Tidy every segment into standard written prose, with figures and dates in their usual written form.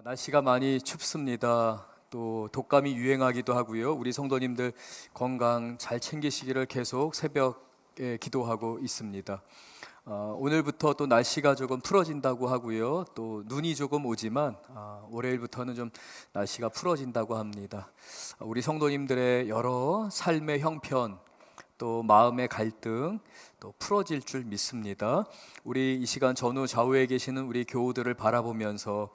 날씨가 많이 춥습니다. 또 독감이 유행하기도 하고요. 우리 성도님들 건강 잘 챙기시기를 계속 새벽에 기도하고 있습니다. 오늘부터 또 날씨가 조금 풀어진다고 하고요. 또 눈이 조금 오지만 월요일부터는 좀 날씨가 풀어진다고 합니다. 우리 성도님들의 여러 삶의 형편, 또 마음의 갈등 또 풀어질 줄 믿습니다. 우리 이 시간 전후 좌우에 계시는 우리 교우들을 바라보면서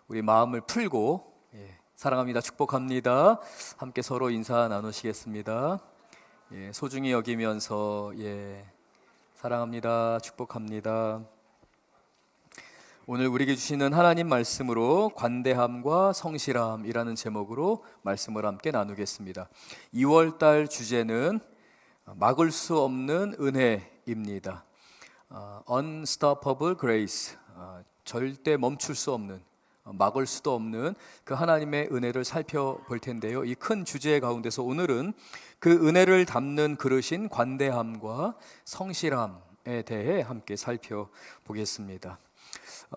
우리 마음을 풀고 사랑합니다, 축복합니다, 함께 서로 인사 나누시겠습니다. 소중히 여기면서 사랑합니다, 축복합니다. 오늘 우리에게 주시는 하나님 말씀으로 관대함과 성실함이라는 제목으로 말씀을 함께 나누겠습니다. 2월달 주제는 막을 수 없는 은혜입니다. Unstoppable Grace, 절대 멈출 수 없는, 막을 수도 없는 그 하나님의 은혜를 살펴볼 텐데요. 이 큰 주제 가운데서 오늘은 그 은혜를 담는 그릇인 관대함과 성실함에 대해 함께 살펴보겠습니다.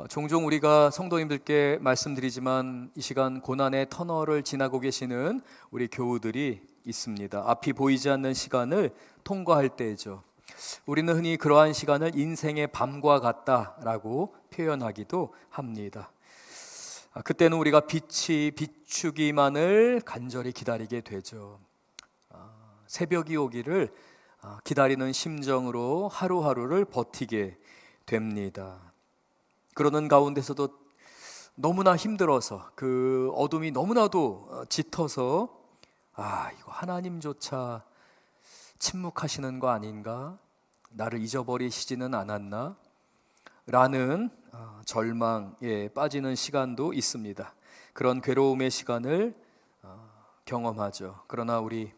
종종 우리가 성도님들께 말씀드리지만 이 시간 고난의 터널을 지나고 계시는 우리 교우들이 있습니다. 앞이 보이지 않는 시간을 통과할 때죠. 우리는 흔히 그러한 시간을 인생의 밤과 같다라고 표현하기도 합니다. 그때는 우리가 빛이 비추기만을 간절히 기다리게 되죠. 새벽이 오기를 기다리는 심정으로 하루하루를 버티게 됩니다. 그러는 가운데서도 너무나 힘들어서, 그 어둠이 너무나도 짙어서 이거 하나님조차 침묵하시는 거 아닌가? 나를 잊어버리시지는 않았나? 라는 절망에 빠지는 시간도 있습니다. 그런 괴로움의 시간을 경험하죠. 그러나 우리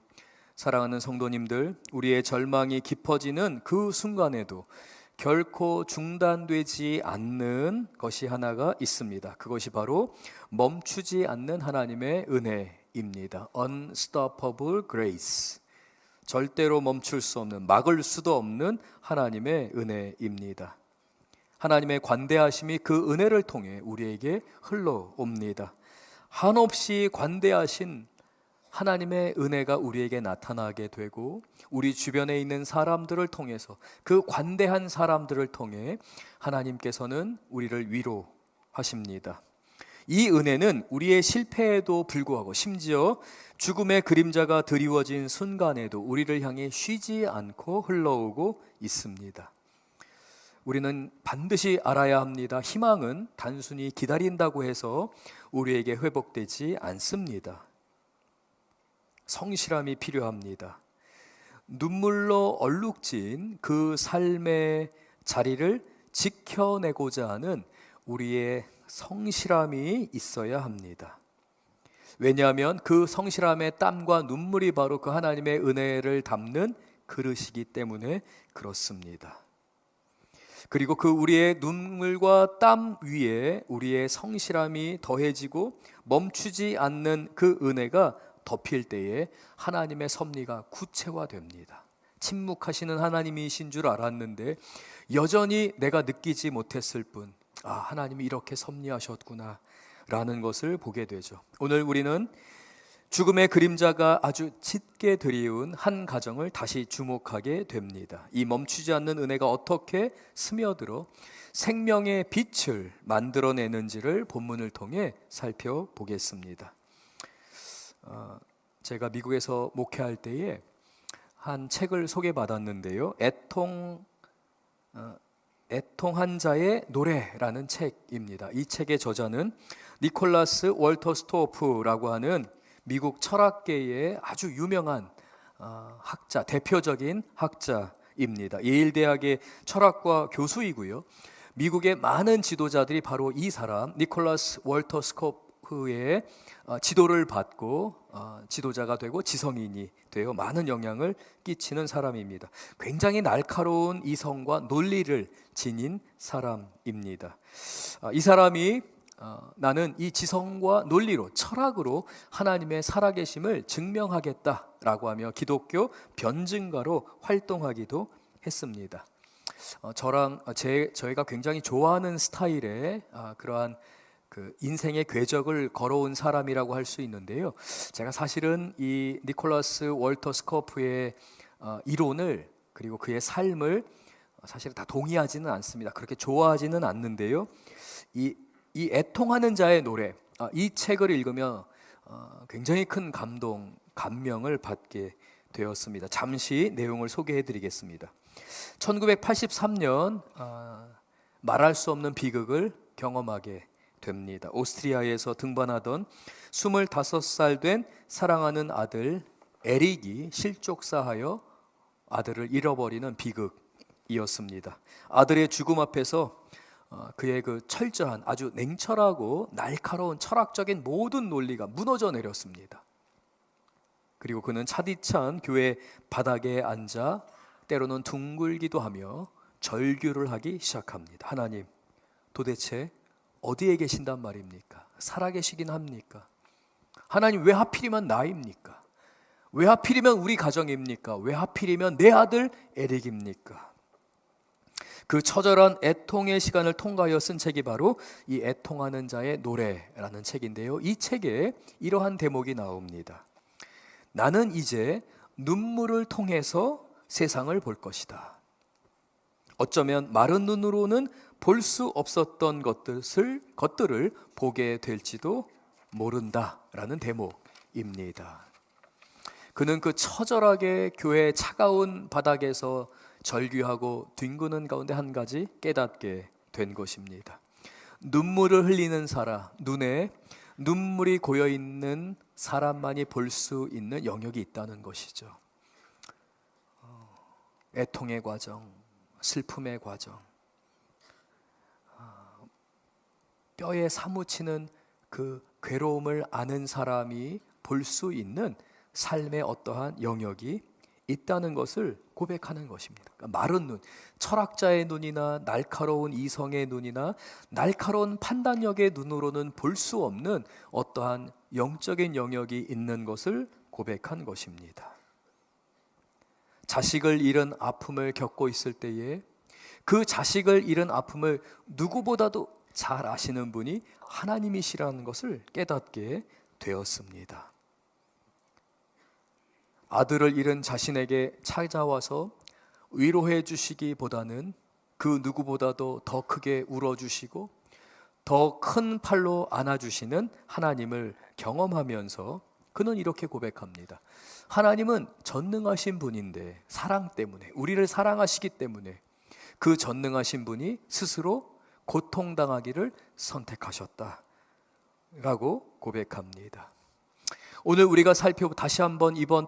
사랑하는 성도님들, 우리의 절망이 깊어지는 그 순간에도 결코 중단되지 않는 것이 하나가 있습니다. 그것이 바로 멈추지 않는 하나님의 은혜입니다. Unstoppable Grace, 절대로 멈출 수 없는, 막을 수도 없는 하나님의 은혜입니다. 하나님의 관대하심이 그 은혜를 통해 우리에게 흘러옵니다. 한없이 관대하신 하나님의 은혜가 우리에게 나타나게 되고, 우리 주변에 있는 사람들을 통해서, 그 관대한 사람들을 통해 하나님께서는 우리를 위로하십니다. 이 은혜는 우리의 실패에도 불구하고, 심지어 죽음의 그림자가 드리워진 순간에도 우리를 향해 쉬지 않고 흘러오고 있습니다. 우리는 반드시 알아야 합니다. 희망은 단순히 기다린다고 해서 우리에게 회복되지 않습니다. 성실함이 필요합니다. 눈물로 얼룩진 그 삶의 자리를 지켜내고자 하는 우리의 성실함이 있어야 합니다. 왜냐하면 그 성실함의 땀과 눈물이 바로 그 하나님의 은혜를 담는 그릇이기 때문에 그렇습니다. 그리고 그 우리의 눈물과 땀 위에 우리의 성실함이 더해지고 멈추지 않는 그 은혜가 덮일 때에 하나님의 섭리가 구체화됩니다. 침묵하시는 하나님이신 줄 알았는데 여전히 내가 느끼지 못했을 뿐, 하나님이 이렇게 섭리하셨구나 라는 것을 보게 되죠. 오늘 우리는 죽음의 그림자가 아주 짙게 드리운 한 가정을 다시 주목하게 됩니다. 이 멈추지 않는 은혜가 어떻게 스며들어 생명의 빛을 만들어내는지를 본문을 통해 살펴보겠습니다. 제가 미국에서 목회할 때에 한 책을 소개받았는데요. 애통한 자의 노래라는 책입니다. 이 책의 저자는 니콜라스 월터 스토프라고 하는 미국 철학계의 아주 유명한 학자, 대표적인 학자입니다. 예일대학의 철학과 교수이고요. 미국의 많은 지도자들이 바로 이 사람 니콜라스 월터 스토프의 지도를 받고 지도자가 되고 지성인이 되어 많은 영향을 끼치는 사람입니다. 굉장히 날카로운 이성과 논리를 지닌 사람입니다. 이 사람이 나는 이 지성과 논리로, 철학으로 하나님의 살아계심을 증명하겠다라고 하며 기독교 변증가로 활동하기도 했습니다. 저희가 굉장히 좋아하는 스타일의 그러한 그 인생의 궤적을 걸어온 사람이라고 할 수 있는데요. 제가 사실은 이 니콜라스 월터 스코프의 이론을 그리고 그의 삶을 사실 다 동의하지는 않습니다. 그렇게 좋아하지는 않는데요. 이 애통하는 자의 노래, 이 책을 읽으며 굉장히 큰 감명을 받게 되었습니다. 잠시 내용을 소개해 드리겠습니다. 1983년 말할 수 없는 비극을 경험하게 됩니다. 오스트리아에서 등반하던 25살 된 사랑하는 아들 에릭이 실족사하여 아들을 잃어버리는 비극이었습니다. 아들의 죽음 앞에서 그의 그 철저한 아주 냉철하고 날카로운 철학적인 모든 논리가 무너져 내렸습니다. 그리고 그는 차디찬 교회 바닥에 앉아 때로는 둥글기도 하며 절규를 하기 시작합니다. 하나님, 도대체 어디에 계신단 말입니까? 살아계시긴 합니까? 하나님, 왜 하필이면 나입니까? 왜 하필이면 우리 가정입니까? 왜 하필이면 내 아들 에릭입니까? 그 처절한 애통의 시간을 통과하여 쓴 책이 바로 이 애통하는 자의 노래라는 책인데요. 이 책에 이러한 대목이 나옵니다. 나는 이제 눈물을 통해서 세상을 볼 것이다. 어쩌면 마른 눈으로는 볼 수 없었던 것들을 보게 될지도 모른다라는 대목입니다. 그는 그 처절하게 교회의 차가운 바닥에서 절규하고 뒹구는 가운데 한 가지 깨닫게 된 것입니다. 눈물을 흘리는 사람, 눈에 눈물이 고여있는 사람만이 볼 수 있는 영역이 있다는 것이죠. 애통의 과정, 슬픔의 과정, 뼈에 사무치는 그 괴로움을 아는 사람이 볼 수 있는 삶의 어떠한 영역이 있다는 것을 고백하는 것입니다. 그러니까 마른 눈, 철학자의 눈이나 날카로운 이성의 눈이나 날카로운 판단력의 눈으로는 볼 수 없는 어떠한 영적인 영역이 있는 것을 고백한 것입니다. 자식을 잃은 아픔을 겪고 있을 때에 그 자식을 잃은 아픔을 누구보다도 잘 아시는 분이 하나님이시라는 것을 깨닫게 되었습니다. 아들을 잃은 자신에게 찾아와서 위로해 주시기보다는 그 누구보다도 더 크게 울어주시고 더 큰 팔로 안아주시는 하나님을 경험하면서 그는 이렇게 고백합니다. 하나님은 전능하신 분인데 사랑 때문에, 우리를 사랑하시기 때문에 그 전능하신 분이 스스로 고통당하기를 선택하셨다 라고 고백합니다. 오늘 우리가 다시 한번 이번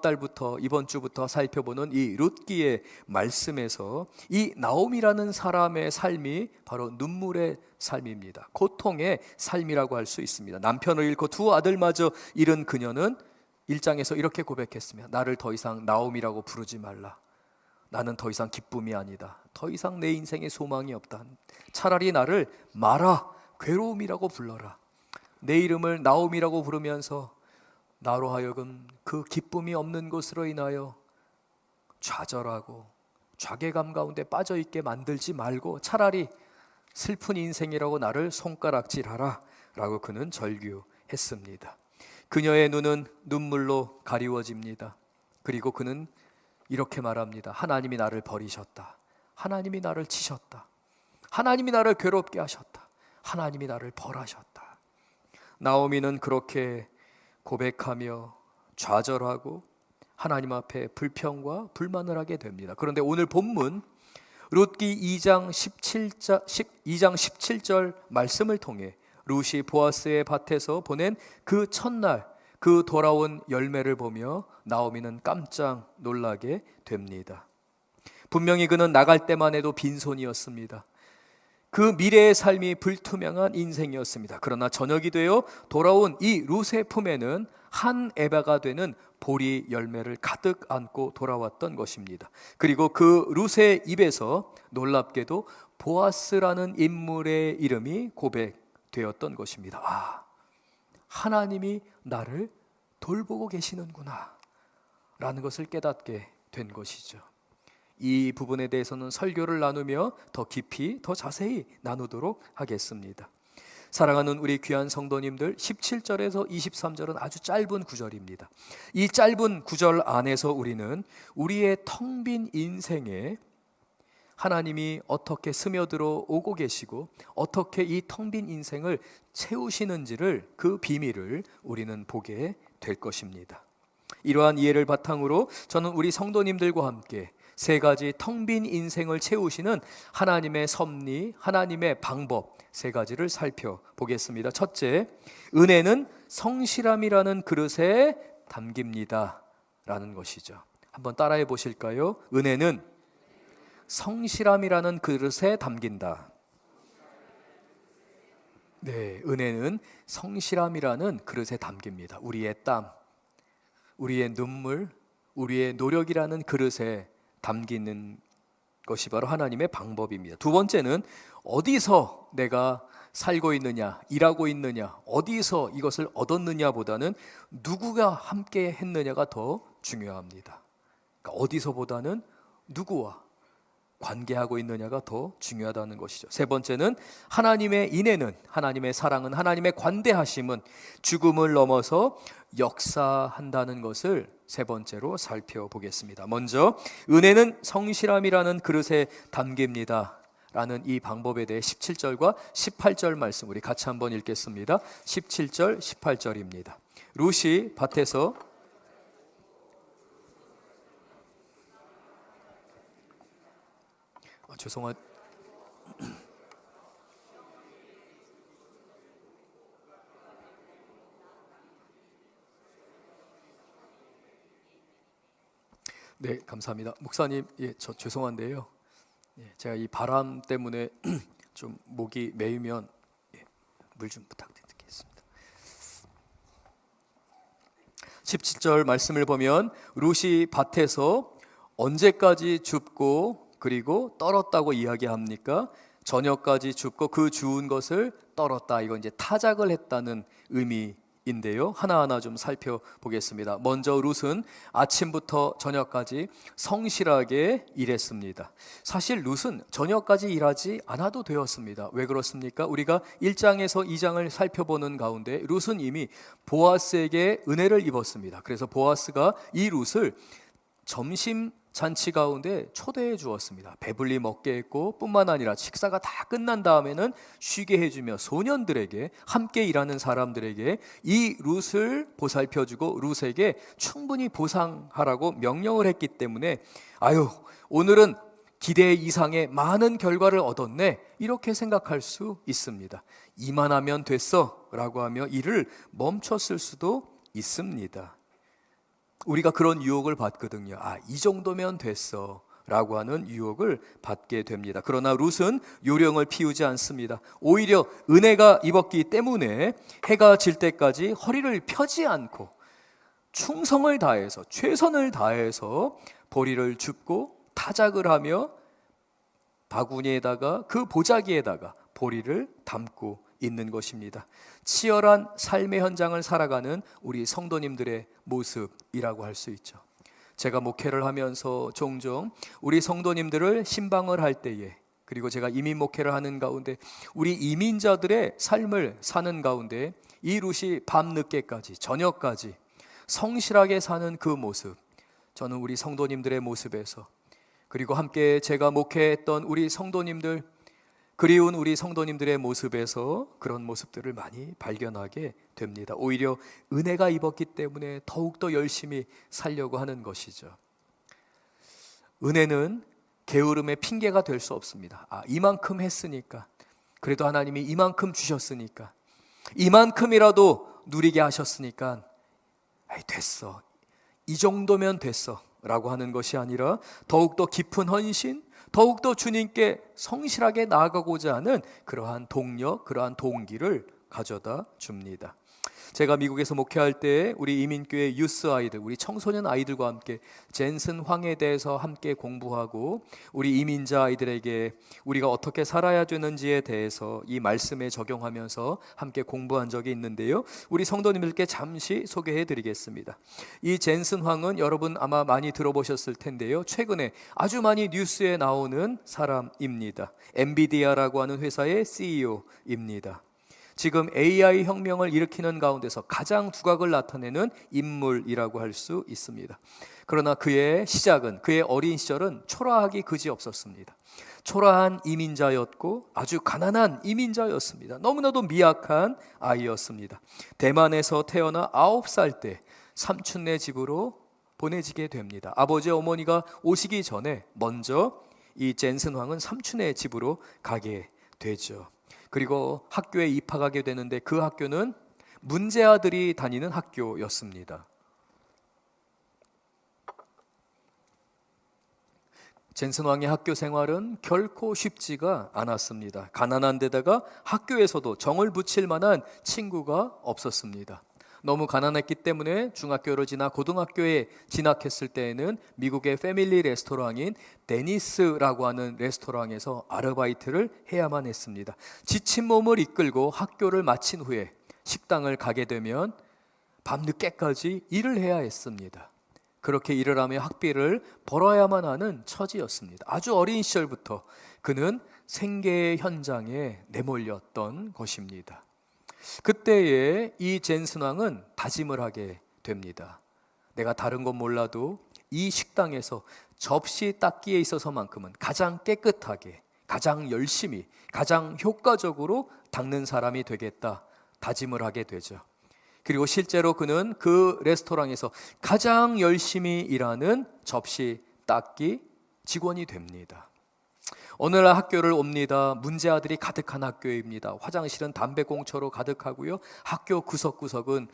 주부터 살펴보는 이 룻기의 말씀에서 이 나옴이라는 사람의 삶이 바로 눈물의 삶입니다. 고통의 삶이라고 할 수 있습니다. 남편을 잃고 두 아들마저 잃은 그녀는 1장에서 이렇게 고백했으며 나를 더 이상 나옴이라고 부르지 말라. 나는 더 이상 기쁨이 아니다. 더 이상 내 인생에 소망이 없다. 차라리 나를 마라, 괴로움이라고 불러라. 내 이름을 나옴이라고 부르면서 나로 하여금 그 기쁨이 없는 것으로 인하여 좌절하고 좌괴감 가운데 빠져있게 만들지 말고 차라리 슬픈 인생이라고 나를 손가락질하라 라고 그는 절규했습니다. 그녀의 눈은 눈물로 가리워집니다. 그리고 그는 이렇게 말합니다. 하나님이 나를 버리셨다. 하나님이 나를 치셨다. 하나님이 나를 괴롭게 하셨다. 하나님이 나를 벌하셨다. 나오미는 그렇게 고백하며 좌절하고 하나님 앞에 불평과 불만을 하게 됩니다. 그런데 오늘 본문 룻기 2장 17절 말씀을 통해 룻이 보아스의 밭에서 보낸 그 첫날 그 돌아온 열매를 보며 나오미는 깜짝 놀라게 됩니다. 분명히 그는 나갈 때만 해도 빈손이었습니다. 그 미래의 삶이 불투명한 인생이었습니다. 그러나 저녁이 되어 돌아온 이 룻의 품에는 한 에바가 되는 보리 열매를 가득 안고 돌아왔던 것입니다. 그리고 그 룻의 입에서 놀랍게도 보아스라는 인물의 이름이 고백되었던 것입니다. 아, 하나님이 나를 돌보고 계시는구나 라는 것을 깨닫게 된 것이죠. 이 부분에 대해서는 설교를 나누며 더 깊이 더 자세히 나누도록 하겠습니다. 사랑하는 우리 귀한 성도님들, 17절에서 23절은 아주 짧은 구절입니다. 이 짧은 구절 안에서 우리는 우리의 텅 빈 인생에 하나님이 어떻게 스며들어 오고 계시고 어떻게 이 텅 빈 인생을 채우시는지를, 그 비밀을 우리는 보게 될 것입니다. 이러한 이해를 바탕으로 저는 우리 성도님들과 함께 세 가지 텅 빈 인생을 채우시는 하나님의 섭리, 하나님의 방법 세 가지를 살펴보겠습니다. 첫째, 은혜는 성실함이라는 그릇에 담깁니다 라는 것이죠. 한번 따라해 보실까요? 은혜는 성실함이라는 그릇에 담긴다. 네, 은혜는 성실함이라는 그릇에 담깁니다. 우리의 땀, 우리의 눈물, 우리의 노력이라는 그릇에 담기는 것이 바로 하나님의 방법입니다. 두 번째는 어디서 내가 살고 있느냐, 일하고 있느냐, 어디서 이것을 얻었느냐 보다는 누구가 함께 했느냐가 더 중요합니다. 그러니까 어디서보다는 누구와 관계하고 있느냐가 더 중요하다는 것이죠. 세 번째는 하나님의 인애는, 하나님의 사랑은, 하나님의 관대하심은 죽음을 넘어서 역사한다는 것을 세 번째로 살펴보겠습니다. 먼저 은혜는 성실함이라는 그릇에 담깁니다 라는 이 방법에 대해 17절과 18절 말씀 우리 같이 한번 읽겠습니다. 17절 18절입니다. 룻이 밭에서 죄송합니다. 네, 감사합니다. 목사님, 저 죄송한데요. 제가 이 바람 때문에 좀 목이 메이면 물 좀 부탁드리겠습니다. 17절 말씀을 보면 룻이 밭에서 언제까지 줍고 그리고 떨었다고 이야기합니까? 저녁까지 줍고 그 주운 것을 떨었다. 이건 이제 타작을 했다는 의미인데요. 하나하나 좀 살펴보겠습니다. 먼저 룻은 아침부터 저녁까지 성실하게 일했습니다. 사실 룻은 저녁까지 일하지 않아도 되었습니다. 왜 그렇습니까? 우리가 1장에서 2장을 살펴보는 가운데 룻은 이미 보아스에게 은혜를 입었습니다. 그래서 보아스가 이 룻을 점심 잔치 가운데 초대해 주었습니다. 배불리 먹게 했고 뿐만 아니라 식사가 다 끝난 다음에는 쉬게 해주며 소년들에게, 함께 일하는 사람들에게 이 룻을 보살펴주고 룻에게 충분히 보상하라고 명령을 했기 때문에 아유, 오늘은 기대 이상의 많은 결과를 얻었네, 이렇게 생각할 수 있습니다. 이만하면 됐어 라고 하며 일을 멈췄을 수도 있습니다. 우리가 그런 유혹을 받거든요. 이 정도면 됐어 라고 하는 유혹을 받게 됩니다. 그러나 룻은 요령을 피우지 않습니다. 오히려 은혜가 입었기 때문에 해가 질 때까지 허리를 펴지 않고 충성을 다해서, 최선을 다해서 보리를 줍고 타작을 하며 바구니에다가, 그 보자기에다가 보리를 담고 있는 것입니다. 치열한 삶의 현장을 살아가는 우리 성도님들의 모습이라고 할 수 있죠. 제가 목회를 하면서 종종 우리 성도님들을 신방을 할 때에, 그리고 제가 이민 목회를 하는 가운데 우리 이민자들의 삶을 사는 가운데 이 룻이 밤늦게까지, 저녁까지 성실하게 사는 그 모습, 저는 우리 성도님들의 모습에서, 그리고 함께 제가 목회했던 우리 성도님들, 그리운 우리 성도님들의 모습에서 그런 모습들을 많이 발견하게 됩니다. 오히려 은혜가 입었기 때문에 더욱더 열심히 살려고 하는 것이죠. 은혜는 게으름의 핑계가 될 수 없습니다. 이만큼 했으니까, 그래도 하나님이 이만큼 주셨으니까, 이만큼이라도 누리게 하셨으니까 됐어, 이 정도면 됐어 라고 하는 것이 아니라 더욱더 깊은 헌신, 더욱더 주님께 성실하게 나아가고자 하는 그러한 동력, 그러한 동기를 가져다 줍니다. 제가 미국에서 목회할 때 우리 이민교회 유스 아이들, 우리 청소년 아이들과 함께 젠슨 황에 대해서 함께 공부하고 우리 이민자 아이들에게 우리가 어떻게 살아야 되는지에 대해서 이 말씀에 적용하면서 함께 공부한 적이 있는데요. 우리 성도님들께 잠시 소개해 드리겠습니다. 이 젠슨 황은 여러분 아마 많이 들어보셨을 텐데요. 최근에 아주 많이 뉴스에 나오는 사람입니다. 엔비디아라고 하는 회사의 CEO입니다. 지금 AI 혁명을 일으키는 가운데서 가장 두각을 나타내는 인물이라고 할 수 있습니다. 그러나 그의 시작은, 그의 어린 시절은 초라하기 그지없었습니다. 초라한 이민자였고 아주 가난한 이민자였습니다. 너무나도 미약한 아이였습니다. 대만에서 태어나 9살 때 삼촌네 집으로 보내지게 됩니다. 아버지 어머니가 오시기 전에 먼저 이 젠슨 황은 삼촌네 집으로 가게 되죠. 그리고 학교에 입학하게 되는데 그 학교는 문제아들이 다니는 학교였습니다. 젠슨 왕의 학교 생활은 결코 쉽지가 않았습니다. 가난한 데다가 학교에서도 정을 붙일 만한 친구가 없었습니다. 너무 가난했기 때문에 중학교를 지나 고등학교에 진학했을 때에는 미국의 패밀리 레스토랑인 데니스라고 하는 레스토랑에서 아르바이트를 해야만 했습니다. 지친 몸을 이끌고 학교를 마친 후에 식당을 가게 되면 밤늦게까지 일을 해야 했습니다. 그렇게 일을 하며 학비를 벌어야만 하는 처지였습니다. 아주 어린 시절부터 그는 생계의 현장에 내몰렸던 것입니다. 그때에 이 젠슨 왕은 다짐을 하게 됩니다. 내가 다른 건 몰라도 이 식당에서 접시 닦기에 있어서만큼은 가장 깨끗하게, 가장 열심히, 가장 효과적으로 닦는 사람이 되겠다 다짐을 하게 되죠. 그리고 실제로 그는 그 레스토랑에서 가장 열심히 일하는 접시 닦기 직원이 됩니다. 어느 날 학교를 옵니다. 문제아들이 가득한 학교입니다. 화장실은 담배꽁초로 가득하고요. 학교 구석구석은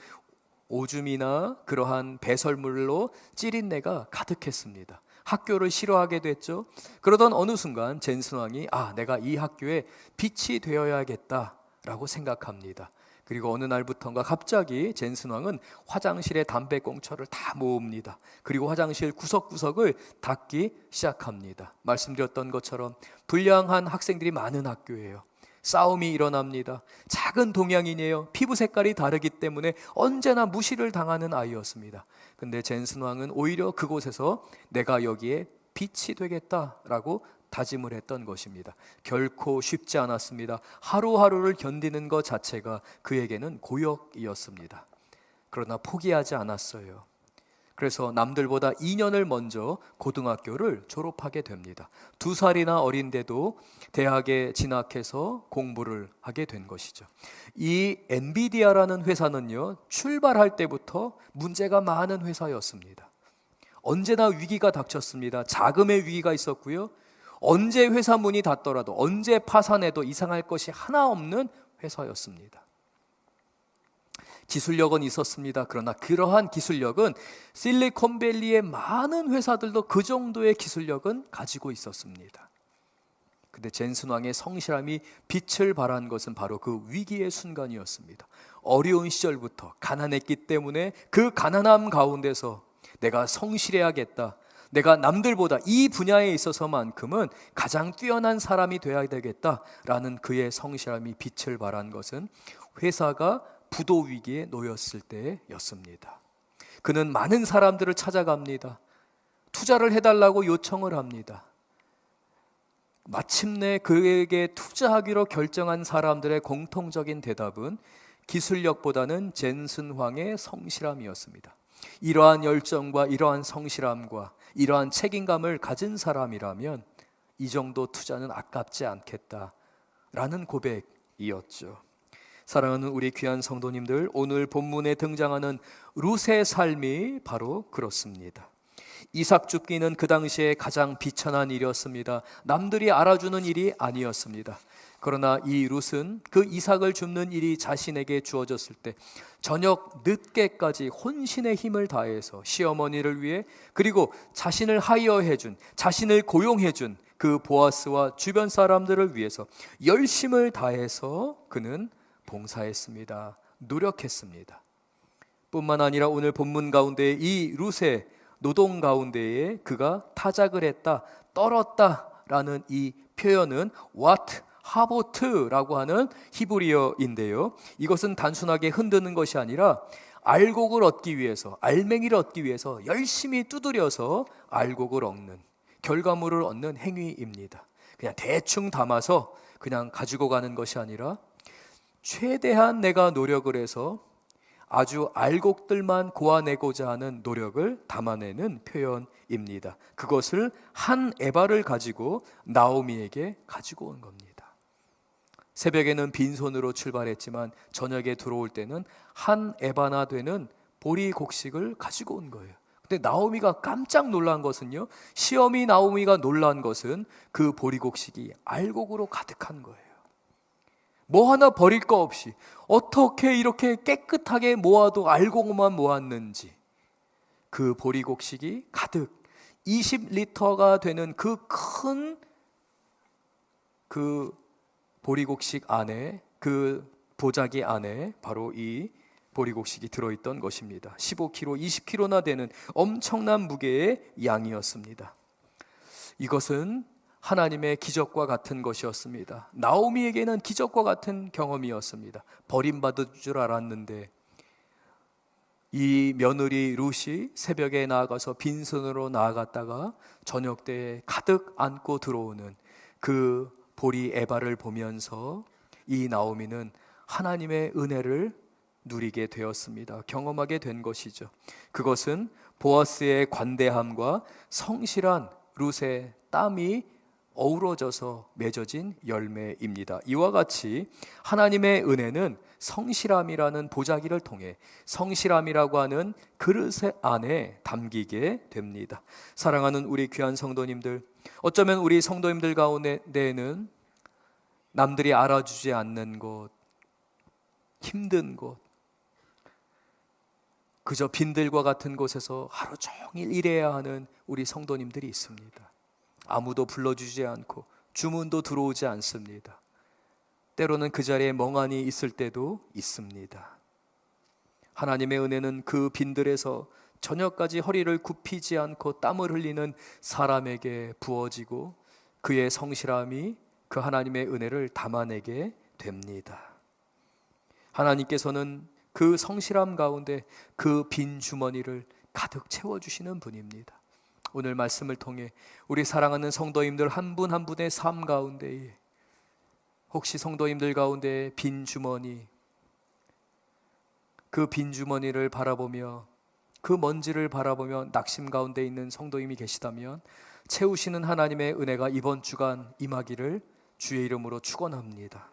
오줌이나 그러한 배설물로 찌린내가 가득했습니다. 학교를 싫어하게 됐죠. 그러던 어느 순간 젠슨 왕이 내가 이 학교에 빛이 되어야겠다라고 생각합니다. 그리고 어느 날부터인가 갑자기 젠슨 왕은 화장실에 담배꽁초를 다 모읍니다. 그리고 화장실 구석구석을 닦기 시작합니다. 말씀드렸던 것처럼 불량한 학생들이 많은 학교예요. 싸움이 일어납니다. 작은 동양인이에요. 피부 색깔이 다르기 때문에 언제나 무시를 당하는 아이였습니다. 근데 젠슨 왕은 오히려 그곳에서 내가 여기에 빛이 되겠다라고 다짐을 했던 것입니다. 결코 쉽지 않았습니다. 하루하루를 견디는 것 자체가 그에게는 고역이었습니다. 그러나 포기하지 않았어요. 그래서 남들보다 2년을 먼저 고등학교를 졸업하게 됩니다. 2살이나 어린데도 대학에 진학해서 공부를 하게 된 것이죠. 이 엔비디아라는 회사는요, 출발할 때부터 문제가 많은 회사였습니다. 언제나 위기가 닥쳤습니다. 자금의 위기가 있었고요. 언제 회사 문이 닫더라도, 언제 파산해도 이상할 것이 하나 없는 회사였습니다. 기술력은 있었습니다. 그러나 그러한 기술력은 실리콘밸리의 많은 회사들도 그 정도의 기술력은 가지고 있었습니다. 근데 젠슨 왕의 성실함이 빛을 발한 것은 바로 그 위기의 순간이었습니다. 어려운 시절부터 가난했기 때문에 그 가난함 가운데서 내가 성실해야겠다, 내가 남들보다 이 분야에 있어서만큼은 가장 뛰어난 사람이 되어야 되겠다라는 그의 성실함이 빛을 발한 것은 회사가 부도 위기에 놓였을 때였습니다. 그는 많은 사람들을 찾아갑니다. 투자를 해달라고 요청을 합니다. 마침내 그에게 투자하기로 결정한 사람들의 공통적인 대답은 기술력보다는 젠슨 황의 성실함이었습니다. 이러한 열정과 이러한 성실함과 이러한 책임감을 가진 사람이라면 이 정도 투자는 아깝지 않겠다라는 고백이었죠. 사랑하는 우리 귀한 성도님들, 오늘 본문에 등장하는 룻의 삶이 바로 그렇습니다. 이삭 줍기는 그 당시에 가장 비천한 일이었습니다. 남들이 알아주는 일이 아니었습니다. 그러나 이 룻은 그 이삭을 줍는 일이 자신에게 주어졌을 때 저녁 늦게까지 혼신의 힘을 다해서 시어머니를 위해, 그리고 자신을 하이어해준, 자신을 고용해준 그 보아스와 주변 사람들을 위해서 열심을 다해서 그는 봉사했습니다. 노력했습니다. 뿐만 아니라 오늘 본문 가운데 이 룻의 노동 가운데에 그가 타작을 했다, 떨었다라는 이 표현은 what 하보트라고 하는 히브리어인데요, 이것은 단순하게 흔드는 것이 아니라 알곡을 얻기 위해서, 알맹이를 얻기 위해서 열심히 두드려서 알곡을 얻는, 결과물을 얻는 행위입니다. 그냥 대충 담아서 그냥 가지고 가는 것이 아니라 최대한 내가 노력을 해서 아주 알곡들만 고아내고자 하는 노력을 담아내는 표현입니다. 그것을 한 에바를 가지고 나오미에게 가지고 온 겁니다. 새벽에는 빈손으로 출발했지만 저녁에 들어올 때는 한 에바나 되는 보리곡식을 가지고 온 거예요. 근데 나오미가 깜짝 놀란 것은요, 시어미 나오미가 놀란 것은 그 보리곡식이 알곡으로 가득한 거예요. 뭐 하나 버릴 거 없이 어떻게 이렇게 깨끗하게 모아도 알곡만 모았는지, 그 보리곡식이 가득 20리터가 되는 그 큰 보리곡식 안에, 그 보자기 안에 바로 이 보리곡식이 들어있던 것입니다. 15kg, 20kg나 되는 엄청난 무게의 양이었습니다. 이것은 하나님의 기적과 같은 것이었습니다. 나오미에게는 기적과 같은 경험이었습니다. 버림받을 줄 알았는데 이 며느리 룻이 새벽에 나아가서 빈손으로 나아갔다가 저녁 때에 가득 안고 들어오는 그 보리 에바를 보면서 이 나오미는 하나님의 은혜를 누리게 되었습니다. 경험하게 된 것이죠. 그것은 보아스의 관대함과 성실한 룻의 땀이 어우러져서 맺어진 열매입니다. 이와 같이 하나님의 은혜는 성실함이라는 보자기를 통해 성실함이라고 하는 그릇 안에 담기게 됩니다. 사랑하는 우리 귀한 성도님들, 어쩌면 우리 성도님들 가운데에는 남들이 알아주지 않는 곳, 힘든 곳, 그저 빈들과 같은 곳에서 하루 종일 일해야 하는 우리 성도님들이 있습니다. 아무도 불러주지 않고 주문도 들어오지 않습니다. 때로는 그 자리에 멍하니 있을 때도 있습니다. 하나님의 은혜는 그 빈들에서 저녁까지 허리를 굽히지 않고 땀을 흘리는 사람에게 부어지고 그의 성실함이 그 하나님의 은혜를 담아내게 됩니다. 하나님께서는 그 성실함 가운데 그 빈 주머니를 가득 채워주시는 분입니다. 오늘 말씀을 통해 우리 사랑하는 성도님들 한 분 한 분의 삶 가운데에 혹시 성도님들 가운데 빈 주머니, 그 빈 주머니를 바라보며 그 먼지를 바라보며 낙심 가운데 있는 성도님이 계시다면 채우시는 하나님의 은혜가 이번 주간 임하기를 주의 이름으로 축원합니다.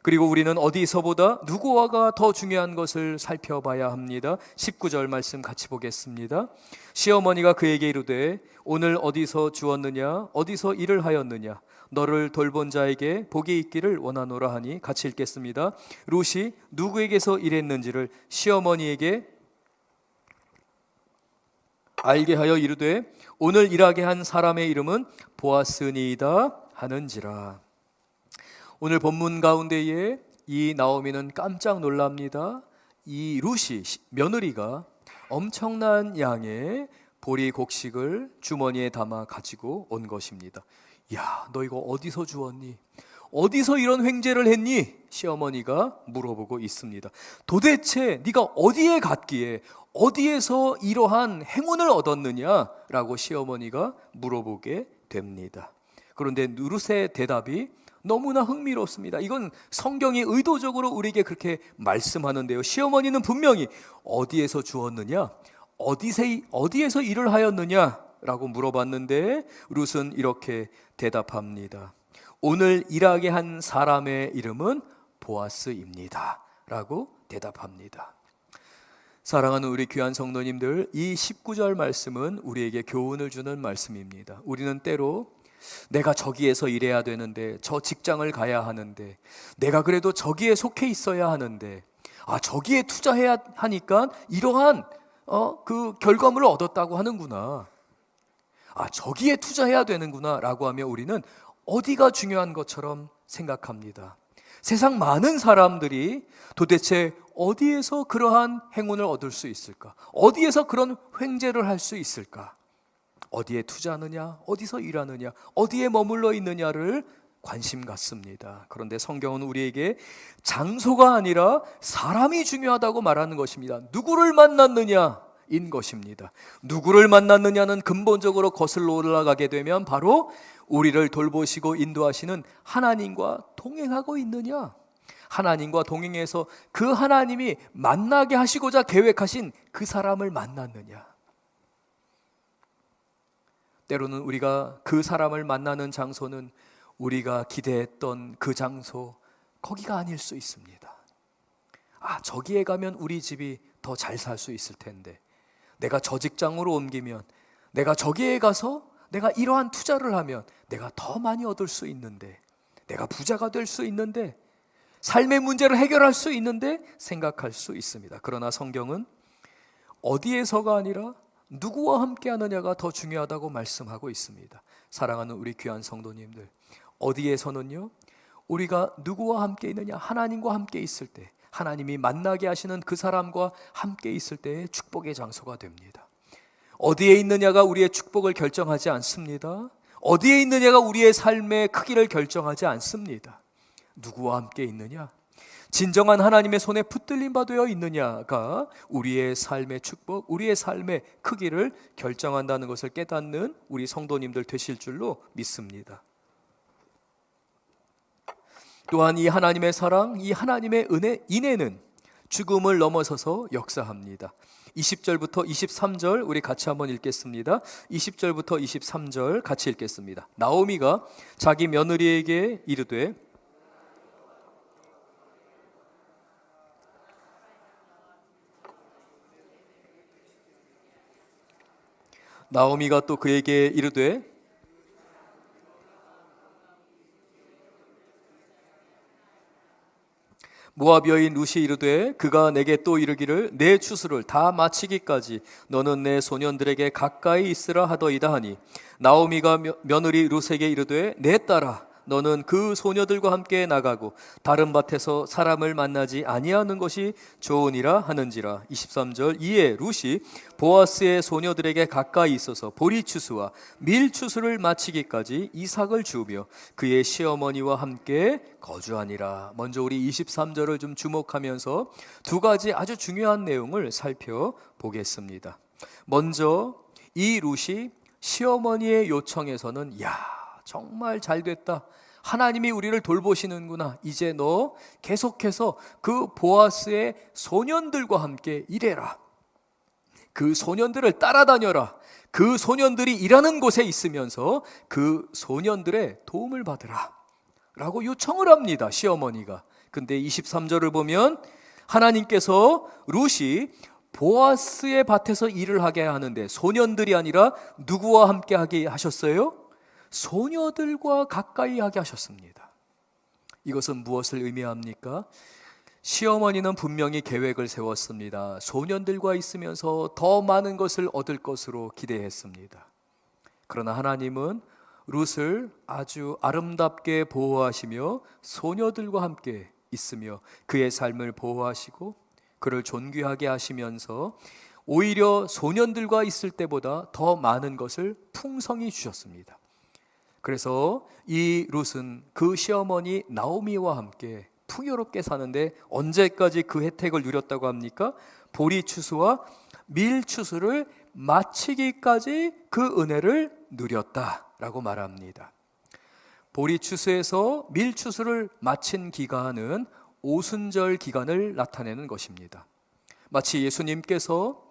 그리고 우리는 어디서보다 누구와가 더 중요한 것을 살펴봐야 합니다. 19절 말씀 같이 보겠습니다. 시어머니가 그에게 이르되 오늘 어디서 주었느냐 어디서 일을 하였느냐 너를 돌본 자에게 복이 있기를 원하노라 하니 같이 읽겠습니다. 룻이 누구에게서 일했는지를 시어머니에게 알게 하여 이르되 오늘 일하게 한 사람의 이름은 보아스니이다 하는지라. 오늘 본문 가운데에 이 나오미는 깜짝 놀랍니다. 이 룻이 며느리가 엄청난 양의 보리 곡식을 주머니에 담아 가지고 온 것입니다. 야, 너 이거 어디서 주웠니? 어디서 이런 횡재를 했니? 시어머니가 물어보고 있습니다. 도대체 네가 어디에 갔기에 어디에서 이러한 행운을 얻었느냐라고 시어머니가 물어보게 됩니다. 그런데 룻의 대답이 너무나 흥미롭습니다. 이건 성경이 의도적으로 우리에게 그렇게 말씀하는데요. 시어머니는 분명히 어디에서 주었느냐, 어디에서 일을 하였느냐라고 물어봤는데 룻은 이렇게 대답합니다. 오늘 일하게 한 사람의 이름은 보아스입니다 라고 대답합니다. 사랑하는 우리 귀한 성도님들, 이 19절 말씀은 우리에게 교훈을 주는 말씀입니다. 우리는 때로 내가 저기에서 일해야 되는데, 저 직장을 가야 하는데, 내가 그래도 저기에 속해 있어야 하는데, 저기에 투자해야 하니까 이러한 그 결과물을 얻었다고 하는구나, 저기에 투자해야 되는구나 라고 하며 우리는 어디가 중요한 것처럼 생각합니다. 세상 많은 사람들이 도대체 어디에서 그러한 행운을 얻을 수 있을까? 어디에서 그런 횡재를 할 수 있을까? 어디에 투자하느냐, 어디서 일하느냐, 어디에 머물러 있느냐를 관심 갖습니다. 그런데 성경은 우리에게 장소가 아니라 사람이 중요하다고 말하는 것입니다. 누구를 만났느냐인 것입니다. 누구를 만났느냐는 근본적으로 거슬러 올라가게 되면 바로 우리를 돌보시고 인도하시는 하나님과 동행하고 있느냐, 하나님과 동행해서 그 하나님이 만나게 하시고자 계획하신 그 사람을 만났느냐? 때로는 우리가 그 사람을 만나는 장소는 우리가 기대했던 그 장소, 거기가 아닐 수 있습니다. 저기에 가면 우리 집이 더 잘 살 수 있을 텐데, 내가 저 직장으로 옮기면, 내가 저기에 가서 내가 이러한 투자를 하면 내가 더 많이 얻을 수 있는데, 내가 부자가 될 수 있는데, 삶의 문제를 해결할 수 있는데 생각할 수 있습니다. 그러나 성경은 어디에서가 아니라 누구와 함께 하느냐가 더 중요하다고 말씀하고 있습니다. 사랑하는 우리 귀한 성도님들, 어디에서는요, 우리가 누구와 함께 있느냐, 하나님과 함께 있을 때, 하나님이 만나게 하시는 그 사람과 함께 있을 때의 축복의 장소가 됩니다. 어디에 있느냐가 우리의 축복을 결정하지 않습니다. 어디에 있느냐가 우리의 삶의 크기를 결정하지 않습니다. 누구와 함께 있느냐, 진정한 하나님의 손에 붙들림 받아 있느냐가 우리의 삶의 축복, 우리의 삶의 크기를 결정한다는 것을 깨닫는 우리 성도님들 되실 줄로 믿습니다. 또한 이 하나님의 사랑, 이 하나님의 인애는 죽음을 넘어서서 역사합니다. 20절부터 23절 우리 같이 한번 읽겠습니다. 20절부터 23절 같이 읽겠습니다. 나오미가 자기 며느리에게 이르되, 나오미가 또 그에게 이르되, 모압 여인 룻이 이르되, 그가 내게 또 이르기를 내 추수를 다 마치기까지 너는 내 소년들에게 가까이 있으라 하더이다 하니, 나오미가 며느리 룻에게 이르되, 내 딸아, 너는 그 소녀들과 함께 나가고 다른 밭에서 사람을 만나지 아니하는 것이 좋으니라 하는지라. 23절 이에 룻이 보아스의 소녀들에게 가까이 있어서 보리 추수와 밀 추수를 마치기까지 이삭을 주우며 그의 시어머니와 함께 거주하니라. 먼저 우리 23절을 좀 주목하면서 두 가지 아주 중요한 내용을 살펴보겠습니다. 먼저 이 룻이 시어머니의 요청에서는 정말 잘됐다, 하나님이 우리를 돌보시는구나, 이제 너 계속해서 그 보아스의 소년들과 함께 일해라, 그 소년들을 따라다녀라, 그 소년들이 일하는 곳에 있으면서 그 소년들의 도움을 받으라 라고 요청을 합니다, 시어머니가. 근데 23절을 보면 하나님께서 룻이 보아스의 밭에서 일을 하게 하는데 소년들이 아니라 누구와 함께 하게 하셨어요? 소녀들과 가까이 하게 하셨습니다. 이것은 무엇을 의미합니까? 시어머니는 분명히 계획을 세웠습니다. 소년들과 있으면서 더 많은 것을 얻을 것으로 기대했습니다. 그러나 하나님은 룻을 아주 아름답게 보호하시며 소녀들과 함께 있으며 그의 삶을 보호하시고 그를 존귀하게 하시면서 오히려 소년들과 있을 때보다 더 많은 것을 풍성히 주셨습니다. 그래서 이 룻은 그 시어머니 나오미와 함께 풍요롭게 사는데 언제까지 그 혜택을 누렸다고 합니까? 보리 추수와 밀 추수를 마치기까지 그 은혜를 누렸다라고 말합니다. 보리 추수에서 밀 추수를 마친 기간은 오순절 기간을 나타내는 것입니다. 마치 예수님께서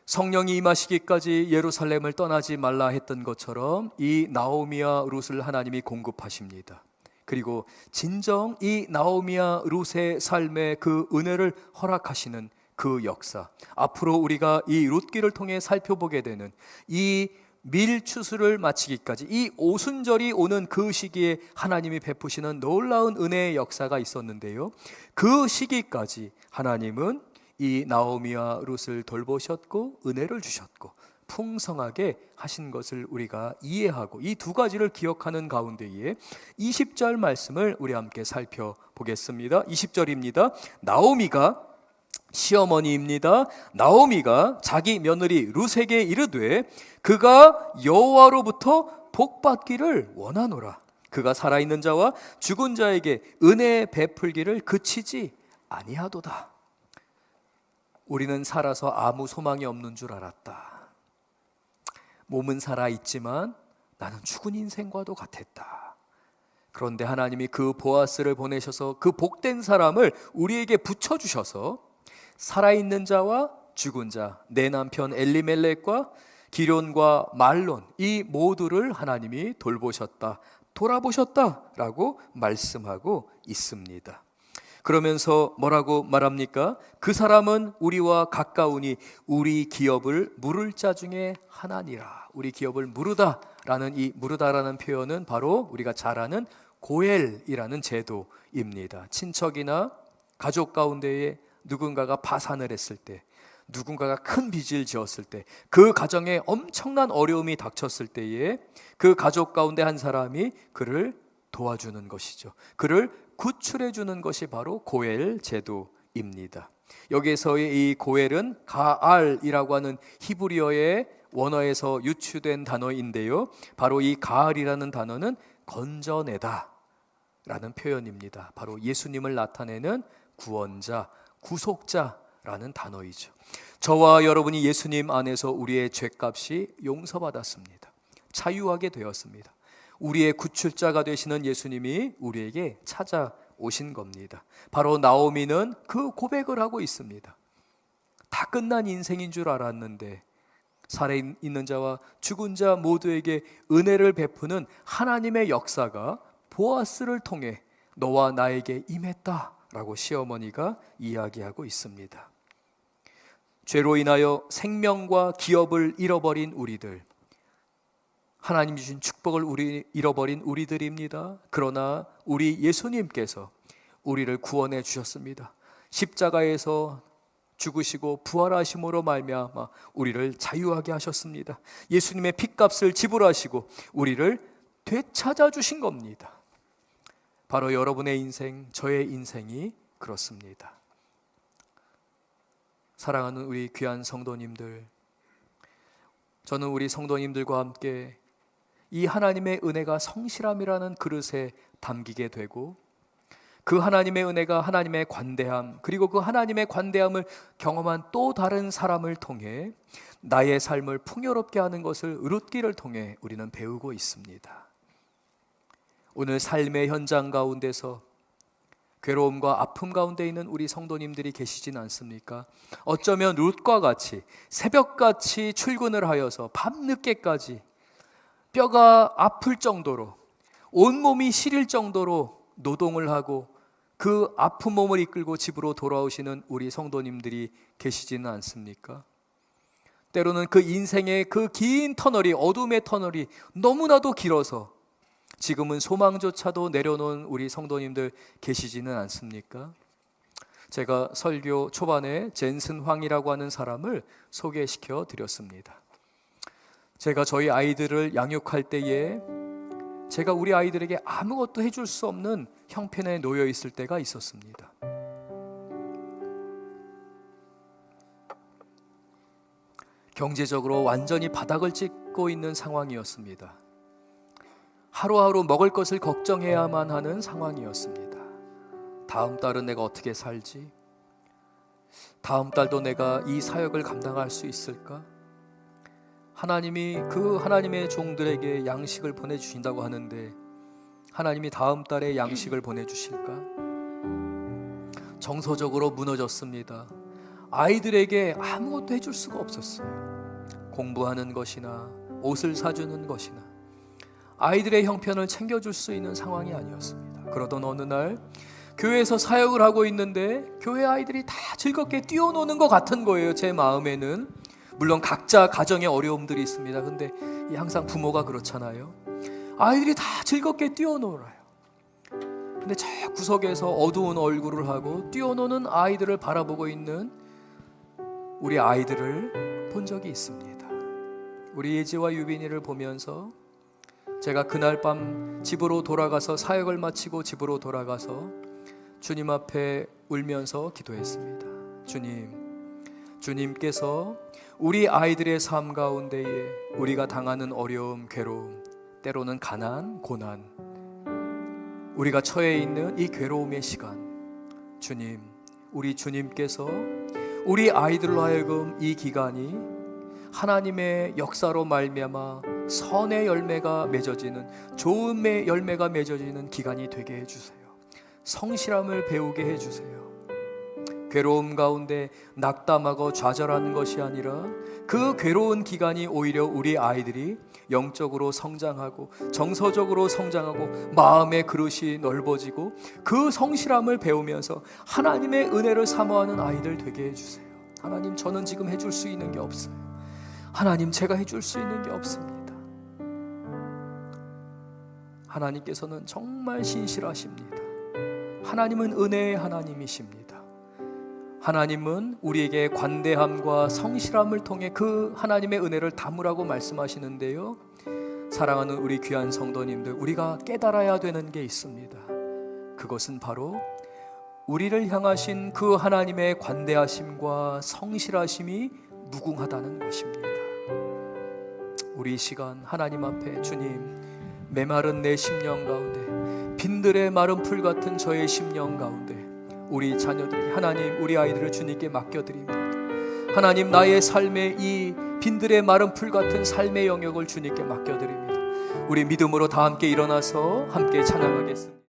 성령이 임하시기까지 예루살렘을 떠나지 말라 했던 것처럼 이 나오미와 룻을 하나님이 공급하십니다. 그리고 진정 이 나오미와 룻의 삶에 그 은혜를 허락하시는 그 역사, 앞으로 우리가 이 룻기를 통해 살펴보게 되는 이 밀추수를 마치기까지 이 오순절이 오는 그 시기에 하나님이 베푸시는 놀라운 은혜의 역사가 있었는데요, 그 시기까지 하나님은 이 나오미와 룻을 돌보셨고 은혜를 주셨고 풍성하게 하신 것을 우리가 이해하고 이 두 가지를 기억하는 가운데에 20절 말씀을 우리 함께 살펴보겠습니다. 20절입니다. 나오미가, 시어머니입니다, 나오미가 자기 며느리 룻에게 이르되 그가 여호와로부터 복받기를 원하노라. 그가 살아있는 자와 죽은 자에게 은혜 베풀기를 그치지 아니하도다. 우리는 살아서 아무 소망이 없는 줄 알았다. 몸은 살아있지만 나는 죽은 인생과도 같았다. 그런데 하나님이 그 보아스를 보내셔서 그 복된 사람을 우리에게 붙여주셔서 살아있는 자와 죽은 자, 내 남편 엘리멜렉과 기럨과 말론, 이 모두를 하나님이 돌보셨다, 돌아보셨다라고 말씀하고 있습니다. 그러면서 뭐라고 말합니까? 그 사람은 우리와 가까우니 우리 기업을 물을 자 중에 하나니라. 우리 기업을 무르다라는 이 무르다라는 표현은 바로 우리가 잘 아는 고엘이라는 제도입니다. 친척이나 가족 가운데에 누군가가 파산을 했을 때, 누군가가 큰 빚을 지었을 때, 그 가정에 엄청난 어려움이 닥쳤을 때에 그 가족 가운데 한 사람이 그를 도와주는 것이죠. 그를 구출해 주는 것이 바로 고엘 제도입니다. 여기에서의 이 고엘은 가알이라고 하는 히브리어의 원어에서 유추된 단어인데요, 바로 이 가알이라는 단어는 건져내다 라는 표현입니다. 바로 예수님을 나타내는 구원자, 구속자라는 단어이죠. 저와 여러분이 예수님 안에서 우리의 죄값이 용서받았습니다. 자유하게 되었습니다. 우리의 구출자가 되시는 예수님이 우리에게 찾아오신 겁니다. 바로 나오미는 그 고백을 하고 있습니다. 다 끝난 인생인 줄 알았는데 살아있는 자와 죽은 자 모두에게 은혜를 베푸는 하나님의 역사가 보아스를 통해 너와 나에게 임했다라고 시어머니가 이야기하고 있습니다. 죄로 인하여 생명과 기업을 잃어버린 우리들, 하나님 주신 축복을 잃어버린 우리들입니다. 그러나 우리 예수님께서 우리를 구원해 주셨습니다. 십자가에서 죽으시고 부활하심으로 말미암아 우리를 자유하게 하셨습니다. 예수님의 핏값을 지불하시고 우리를 되찾아 주신 겁니다. 바로 여러분의 인생, 저의 인생이 그렇습니다. 사랑하는 우리 귀한 성도님들, 저는 우리 성도님들과 함께 이 하나님의 은혜가 성실함이라는 그릇에 담기게 되고, 그 하나님의 은혜가 하나님의 관대함, 그리고 그 하나님의 관대함을 경험한 또 다른 사람을 통해 나의 삶을 풍요롭게 하는 것을 룻기를 통해 우리는 배우고 있습니다. 오늘 삶의 현장 가운데서 괴로움과 아픔 가운데 있는 우리 성도님들이 계시진 않습니까? 어쩌면 룻과 같이 새벽같이 출근을 하여서 밤늦게까지 뼈가 아플 정도로, 온몸이 시릴 정도로 노동을 하고 그 아픈 몸을 이끌고 집으로 돌아오시는 우리 성도님들이 계시지는 않습니까? 때로는 그 인생의 그 긴 터널이, 어둠의 터널이 너무나도 길어서 지금은 소망조차도 내려놓은 우리 성도님들 계시지는 않습니까? 제가 설교 초반에 젠슨 황이라고 하는 사람을 소개시켜 드렸습니다. 제가 저희 아이들을 양육할 때에 제가 우리 아이들에게 아무것도 해줄 수 없는 형편에 놓여 있을 때가 있었습니다. 경제적으로 완전히 바닥을 찍고 있는 상황이었습니다. 하루하루 먹을 것을 걱정해야만 하는 상황이었습니다. 다음 달은 내가 어떻게 살지? 다음 달도 내가 이 사역을 감당할 수 있을까? 하나님이 그 하나님의 종들에게 양식을 보내주신다고 하는데 하나님이 다음 달에 양식을 보내주실까? 정서적으로 무너졌습니다. 아이들에게 아무것도 해줄 수가 없었어요. 공부하는 것이나 옷을 사주는 것이나 아이들의 형편을 챙겨줄 수 있는 상황이 아니었습니다. 그러던 어느 날 교회에서 사역을 하고 있는데 교회 아이들이 다 즐겁게 뛰어노는 것 같은 거예요. 제 마음에는. 물론 각자 가정에 어려움들이 있습니다. 근데 항상 부모가 그렇잖아요. 아이들이 다 즐겁게 뛰어놀아요. 근데 저 구석에서 어두운 얼굴을 하고 뛰어노는 아이들을 바라보고 있는 우리 아이들을 본 적이 있습니다. 우리 예지와 유빈이를 보면서 제가 그날 밤 집으로 돌아가서 사역을 마치고 집으로 돌아가서 주님 앞에 울면서 기도했습니다. 주님께서 우리 아이들의 삶 가운데에 우리가 당하는 어려움, 괴로움, 때로는 가난, 고난, 우리가 처해 있는 이 괴로움의 시간, 주님, 우리 주님께서 우리 아이들로 하여금 이 기간이 하나님의 역사로 말미암아 선의 열매가 맺어지는, 좋은 열매가 맺어지는 기간이 되게 해주세요. 성실함을 배우게 해주세요. 괴로움 가운데 낙담하고 좌절하는 것이 아니라 그 괴로운 기간이 오히려 우리 아이들이 영적으로 성장하고 정서적으로 성장하고 마음의 그릇이 넓어지고 그 성실함을 배우면서 하나님의 은혜를 사모하는 아이들 되게 해주세요. 하나님, 저는 지금 해줄 수 있는 게 없어요. 하나님, 제가 해줄 수 있는 게 없습니다. 하나님께서는 정말 신실하십니다. 하나님은 은혜의 하나님이십니다. 하나님은 우리에게 관대함과 성실함을 통해 그 하나님의 은혜를 담으라고 말씀하시는데요, 사랑하는 우리 귀한 성도님들, 우리가 깨달아야 되는 게 있습니다. 그것은 바로 우리를 향하신 그 하나님의 관대하심과 성실하심이 무궁하다는 것입니다. 우리 이 시간 하나님 앞에, 주님, 메마른 내 심령 가운데, 빈들의 마른 풀 같은 저의 심령 가운데 우리 자녀들이, 하나님, 우리 아이들을 주님께 맡겨드립니다. 하나님, 나의 삶의 이 빈들의 마른 풀 같은 삶의 영역을 주님께 맡겨드립니다. 우리 믿음으로 다 함께 일어나서 함께 찬양하겠습니다.